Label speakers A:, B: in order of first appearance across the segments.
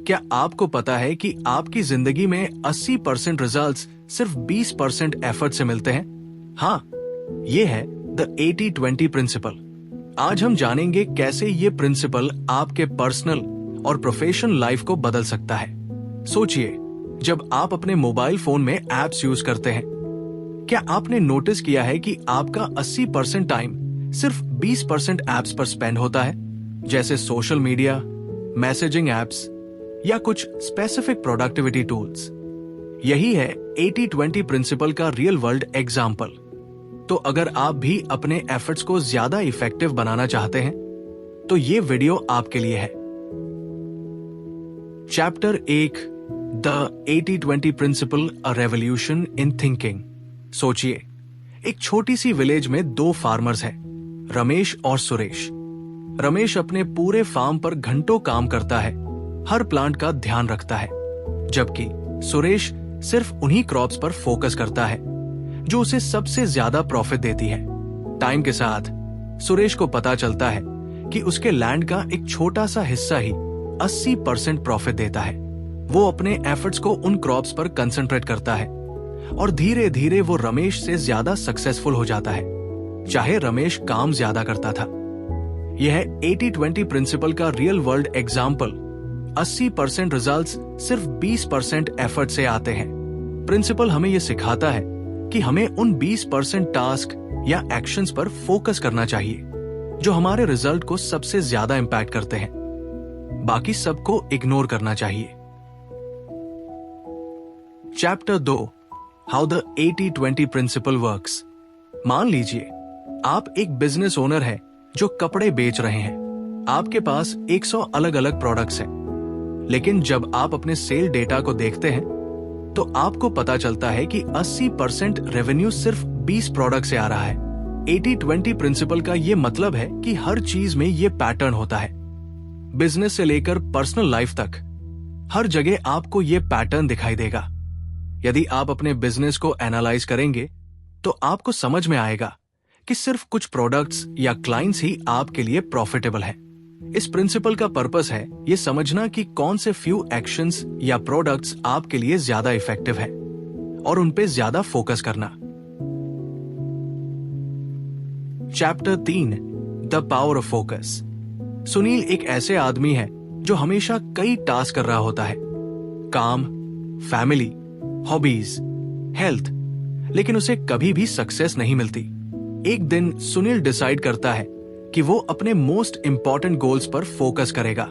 A: क्या आपको पता है कि आपकी जिंदगी में 80% रिजल्ट्स सिर्फ 20% एफर्ट से मिलते हैं? हाँ, ये है द 80-20 प्रिंसिपल। आज हम जानेंगे कैसे ये प्रिंसिपल आपके पर्सनल और प्रोफेशनल लाइफ को बदल सकता है। सोचिए, जब आप अपने मोबाइल फोन में एप्स यूज करते हैं, क्या आपने नोटिस किया है कि आपका 80% टाइम सिर्फ 20% एप्स पर स्पेंड होता है, जैसे सोशल मीडिया, मैसेजिंग एप्स या कुछ स्पेसिफिक प्रोडक्टिविटी टूल्स। यही है 80-20 प्रिंसिपल का रियल वर्ल्ड एग्जाम्पल। तो अगर आप भी अपने एफर्ट्स को ज्यादा इफेक्टिव बनाना चाहते हैं, तो ये वीडियो आपके लिए है। Chapter 1, the 80-20 principle, a revolution in thinking. सोचिए, एक छोटी सी विलेज में दो फार्मर्स हैं, रमेश और सुरेश। रमेश अपने पूरे फार्म पर घंटों काम करता है, हर प्लांट का ध्यान रखता है, जबकि सुरेश सिर्फ उन्हीं क्रॉप्स पर फोकस करता है जो उसे सबसे ज्यादा प्रॉफिट देती है। टाइम के साथ सुरेश को पता चलता है कि उसके लैंड का एक छोटा सा हिस्सा ही 80% प्रॉफिट देता है। वो अपने एफर्ट्स को उन क्रॉप्स पर कंसंट्रेट करता है और धीरे धीरे वो रमेश से ज्यादा सक्सेसफुल हो जाता है, चाहे रमेश काम ज्यादा करता था। यह 80-20 प्रिंसिपल का रियल वर्ल्ड एग्जाम्पल। 80% रिजल्ट्स सिर्फ 20% एफर्ट से आते हैं। प्रिंसिपल हमें यह सिखाता है कि हमें उन 20% टास्क या एक्शंस पर फोकस करना चाहिए जो हमारे रिजल्ट को सबसे ज्यादा इंपैक्ट करते हैं। बाकी सबको इग्नोर करना चाहिए। Chapter 2, how the 80-20 principle works. मान लीजिए आप एक बिजनेस ओनर हैं जो कपड़े बेच रहे हैं। आपके पास 100 अलग अलग प्रोडक्ट्स हैं, लेकिन जब आप अपने सेल डेटा को देखते हैं तो आपको पता चलता है कि 80% रेवेन्यू सिर्फ 20 प्रोडक्ट से आ रहा है। 80-20 प्रिंसिपल का ये मतलब है कि हर चीज में ये पैटर्न होता है। बिजनेस से लेकर पर्सनल लाइफ तक हर जगह आपको ये पैटर्न दिखाई देगा। यदि आप अपने बिजनेस को एनालाइज करेंगे तो आपको समझ में आएगा कि सिर्फ कुछ प्रोडक्ट्स या क्लाइंट्स ही आपके लिए प्रॉफिटेबल हैं। इस प्रिंसिपल का पर्पस है ये समझना कि कौन से फ्यू एक्शंस या प्रोडक्ट्स आपके लिए ज्यादा इफेक्टिव है और उन पे ज्यादा फोकस करना। Chapter 3, the power of focus. Sunil एक ऐसे आदमी है जो हमेशा कई टास्क कर रहा होता है, काम, फैमिली, हॉबीज, हेल्थ, लेकिन उसे कभी भी सक्सेस नहीं मिलती। एक दिन सुनील डिसाइड करता है कि वो अपने मोस्ट इंपॉर्टेंट गोल्स पर फोकस करेगा,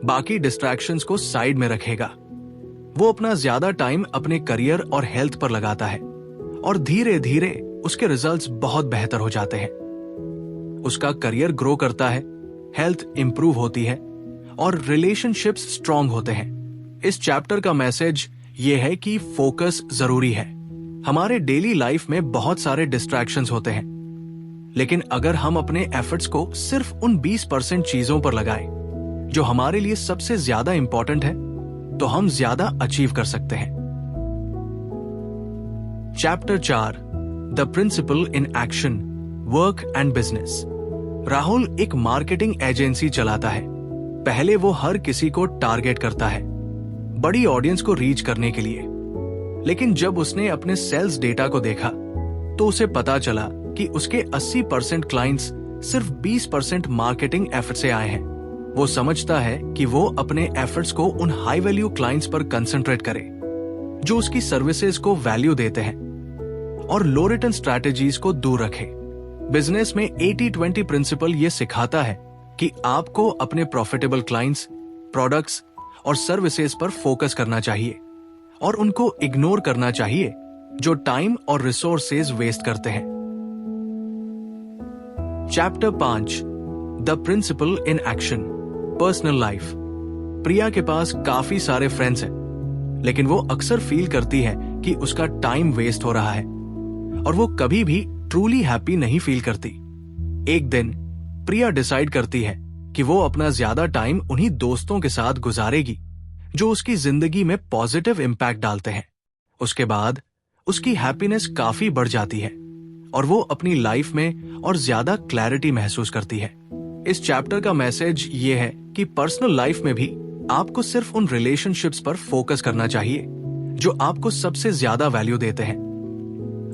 A: बाकी डिस्ट्रैक्शंस को साइड में रखेगा। वो अपना ज्यादा टाइम अपने करियर और हेल्थ पर लगाता है और धीरे धीरे उसके रिजल्ट्स बहुत बेहतर हो जाते हैं। उसका करियर ग्रो करता है, हेल्थ इंप्रूव होती है और रिलेशनशिप्स स्ट्रांग होते हैं। इस चैप्टर का मैसेज ये है कि फोकस जरूरी है। हमारे डेली लाइफ में बहुत सारे डिस्ट्रैक्शंस होते हैं, लेकिन अगर हम अपने एफर्ट्स को सिर्फ उन 20% चीजों पर लगाएं जो हमारे लिए सबसे ज्यादा इंपॉर्टेंट है, तो हम ज्यादा अचीव कर सकते हैं। Chapter 4, the principle in action, work and business. Rahul एक मार्केटिंग एजेंसी चलाता है। पहले वो हर किसी को टारगेट करता है, बड़ी ऑडियंस को रीच करने के लिए। लेकिन जब उसने अपने सेल्स डेटा को देखा तो उसे पता चला कि उसके 80% क्लाइंट्स सिर्फ 20% मार्केटिंग एफर्ट से आए हैं। वो समझता है कि वो अपने एफर्ट्स को उन हाई वैल्यू क्लाइंट्स पर कंसंट्रेट करे जो उसकी सर्विसेज को वैल्यू देते हैं और लो रिटर्न स्ट्रैटेजीज को दूर रखे। बिजनेस में 80-20 प्रिंसिपल ये सिखाता है कि आपको अपने प्रॉफिटेबल क्लाइंट्स, प्रोडक्ट्स और सर्विसेज पर फोकस करना चाहिए और उनको इग्नोर करना चाहिए जो टाइम और रिसोर्सेज वेस्ट करते हैं। Chapter 5, the principle in action, personal life. Priya के पास काफी सारे फ्रेंड्स हैं, लेकिन वो अक्सर फील करती है कि उसका टाइम वेस्ट हो रहा है और वो कभी भी ट्रूली हैप्पी नहीं फील करती। एक दिन प्रिया डिसाइड करती है कि वो अपना ज्यादा टाइम उन्हीं दोस्तों के साथ गुजारेगी जो उसकी जिंदगी में पॉजिटिव इंपैक्ट डालते हैं। उसके बाद उसकी हैप्पीनेस काफी बढ़ जाती है और वो अपनी लाइफ में और ज्यादा क्लैरिटी महसूस करती है। इस चैप्टर का मैसेज ये है कि पर्सनल लाइफ में भी आपको सिर्फ उन रिलेशनशिप्स पर फोकस करना चाहिए जो आपको सबसे ज्यादा वैल्यू देते हैं,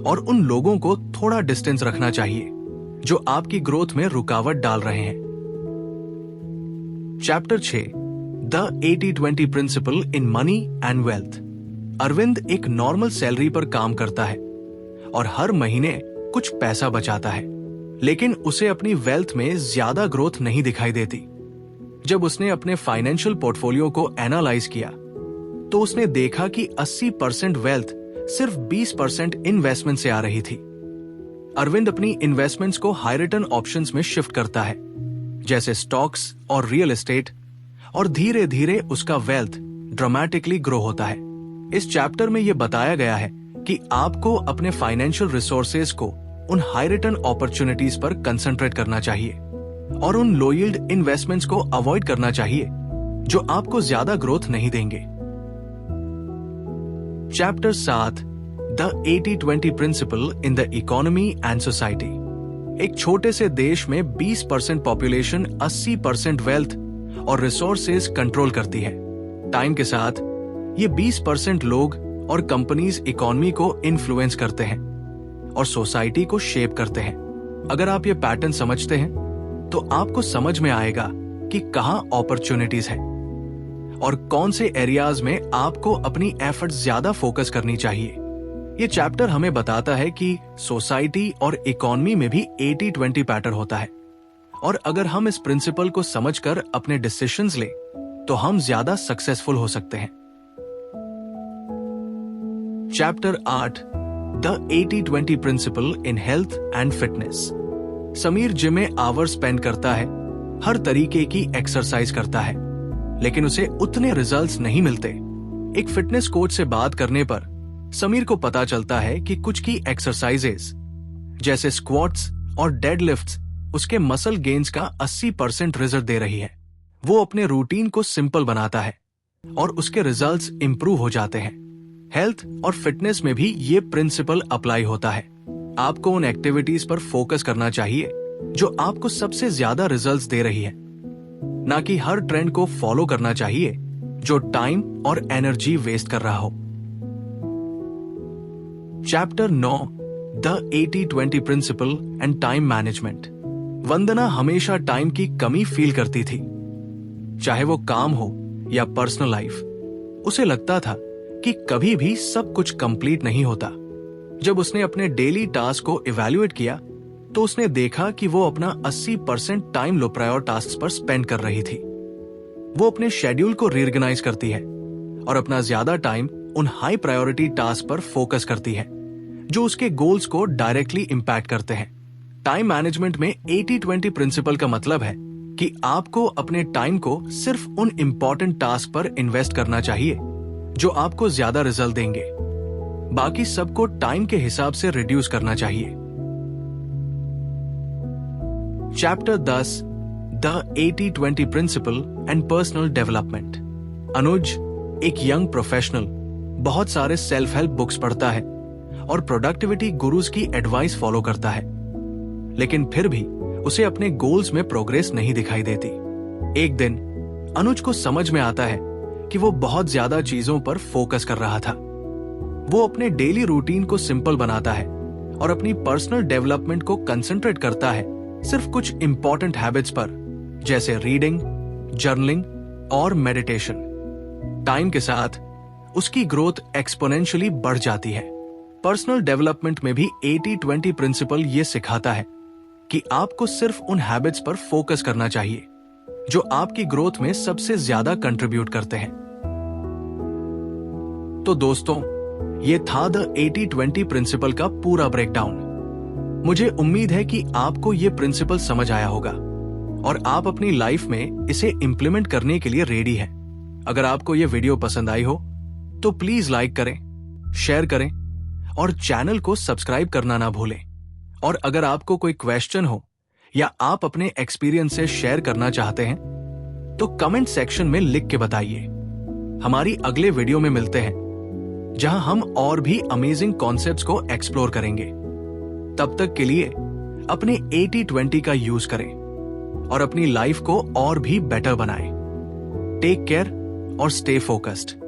A: और उन लोगों को थोड़ा डिस्टेंस रखना चाहिए जो आपकी ग्रोथ में रुकावट डाल रहे हैं। Chapter 6, the 80-20 principle in money and wealth. Arvind एक नॉर्मल सैलरी पर काम करता है और हर महीने कुछ पैसा बचाता है, लेकिन उसे अपनी वेल्थ में ज्यादा ग्रोथ नहीं दिखाई देती। जब उसने अपने फाइनेंशियल पोर्टफोलियो को एनालाइज किया तो उसने देखा कि 80% वेल्थ सिर्फ 20% इन्वेस्टमेंट से आ रही थी। अरविंद अपनी इन्वेस्टमेंट्स को हाई रिटर्न ऑप्शंस में शिफ्ट करता है, जैसे स्टॉक्स और रियल एस्टेट, और धीरे धीरे उसका वेल्थ ड्रामेटिकली ग्रो होता है। इस चैप्टर में यह बताया गया है कि आपको अपने फाइनेंशियल रिसोर्सेज को उन हाई रिटर्न अपॉर्चुनिटीज पर कंसंट्रेट करना चाहिए और उन लो यील्ड इन्वेस्टमेंट्स को अवॉइड करना चाहिए जो आपको ज्यादा ग्रोथ नहीं देंगे। Chapter 7, the 80-20 principle in the economy and society. एक छोटे से देश में 20% पॉपुलेशन 80% वेल्थ और रिसोर्सेज कंट्रोल करती है। टाइम के साथ ये 20% लोग और कंपनीज इकोनॉमी को इन्फ्लुएंस करते हैं और सोसाइटी को शेप करते हैं। अगर आप ये पैटर्न समझते हैं तो आपको समझ में आएगा कि कहां अपॉर्चुनिटीज है और कौन से एरियाज में आपको अपनी एफर्ट्स ज्यादा फोकस करनी चाहिए। ये चैप्टर हमें बताता है कि सोसाइटी और इकोनॉमी में भी 80-20 पैटर्न होता है, और अगर हम इस प्रिंसिपल को समझकर अपने डिसीजंस लें तो हम ज्यादा सक्सेसफुल हो सकते हैं। Chapter 8, the 80-20 principle in health and fitness. Sameer gym में आवर स्पेंड करता है, हर तरीके की एक्सरसाइज करता है, लेकिन उसे उतने रिजल्ट्स नहीं मिलते। एक फिटनेस कोच से बात करने पर समीर को पता चलता है कि कुछ की एक्सरसाइजेस जैसे स्क्वाट्स और डेडलिफ्ट्स उसके मसल गेन्स का 80% रिजल्ट दे रही है। वो अपने रूटीन को सिंपल बनाता है और उसके रिजल्ट्स इंप्रूव हो जाते हैं। हेल्थ और फिटनेस में भी ये प्रिंसिपल अप्लाई होता है। आपको उन एक्टिविटीज पर फोकस करना चाहिए जो आपको सबसे ज्यादा रिजल्ट्स दे रही है, ना कि हर ट्रेंड को फॉलो करना चाहिए जो टाइम और एनर्जी वेस्ट कर रहा हो। Chapter 9, the 80-20 principle and time management. Vandana हमेशा टाइम की कमी फील करती थी, चाहे वो काम हो या पर्सनल लाइफ। उसे लगता था कि कभी भी सब कुछ कंप्लीट नहीं होता। जब उसने अपने डेली टास्क को इवैल्यूएट किया तो उसने देखा कि वो अपना 80% टाइम लो प्रायोर टास्क पर स्पेंड कर रही थी। वो अपने शेड्यूल को रीऑर्गेनाइज करती है और अपना ज्यादा टाइम उन हाई प्रायोरिटी टास्क पर फोकस करती है जो उसके गोल्स को डायरेक्टली इंपैक्ट करते हैं। टाइम मैनेजमेंट में 80-20 प्रिंसिपल का मतलब है कि आपको अपने टाइम को सिर्फ उन इंपॉर्टेंट टास्क पर इन्वेस्ट करना चाहिए जो आपको ज्यादा रिजल्ट देंगे। बाकी सबको टाइम के हिसाब से रिड्यूस करना चाहिए। Chapter 10, the 80-20 principle and personal development. Anuj एक यंग प्रोफेशनल बहुत सारे सेल्फ हेल्प बुक्स पढ़ता है और प्रोडक्टिविटी गुरुज की एडवाइस फॉलो करता है, लेकिन फिर भी उसे अपने गोल्स में प्रोग्रेस नहीं दिखाई देती। एक दिन अनुज को समझ में आता है कि वो बहुत ज्यादा चीजों पर फोकस कर रहा था। वो अपने डेली रूटीन को सिंपल बनाता है और अपनी पर्सनल डेवलपमेंट को कंसंट्रेट करता है सिर्फ कुछ इंपॉर्टेंट हैबिट्स पर, जैसे रीडिंग, जर्नलिंग और मेडिटेशन। टाइम के साथ उसकी ग्रोथ एक्सपोनेंशियली बढ़ जाती है। पर्सनल डेवलपमेंट में भी 80-20 प्रिंसिपल ये सिखाता है कि आपको सिर्फ उन हैबिट्स पर फोकस करना चाहिए जो आपकी ग्रोथ में सबसे ज्यादा कंट्रीब्यूट करते हैं। तो दोस्तों, ये था द 80-20 प्रिंसिपल का पूरा ब्रेकडाउन। मुझे उम्मीद है कि आपको ये प्रिंसिपल समझ आया होगा और आप अपनी लाइफ में इसे इंप्लीमेंट करने के लिए रेडी हैं। अगर आपको ये वीडियो पसंद आई हो तो प्लीज लाइक करें, शेयर करें और चैनल को सब्सक्राइब करना ना भूलें। और अगर आपको कोई क्वेश्चन हो या आप अपने एक्सपीरियंस से शेयर करना चाहते हैं तो कमेंट सेक्शन में लिख के बताइए। हमारी अगले वीडियो में मिलते हैं जहां हम और भी अमेजिंग कॉन्सेप्ट्स को एक्सप्लोर करेंगे। तब तक के लिए अपने 80-20 का यूज करें और अपनी लाइफ को और भी बेटर बनाएं। टेक केयर और स्टे फोकस्ड।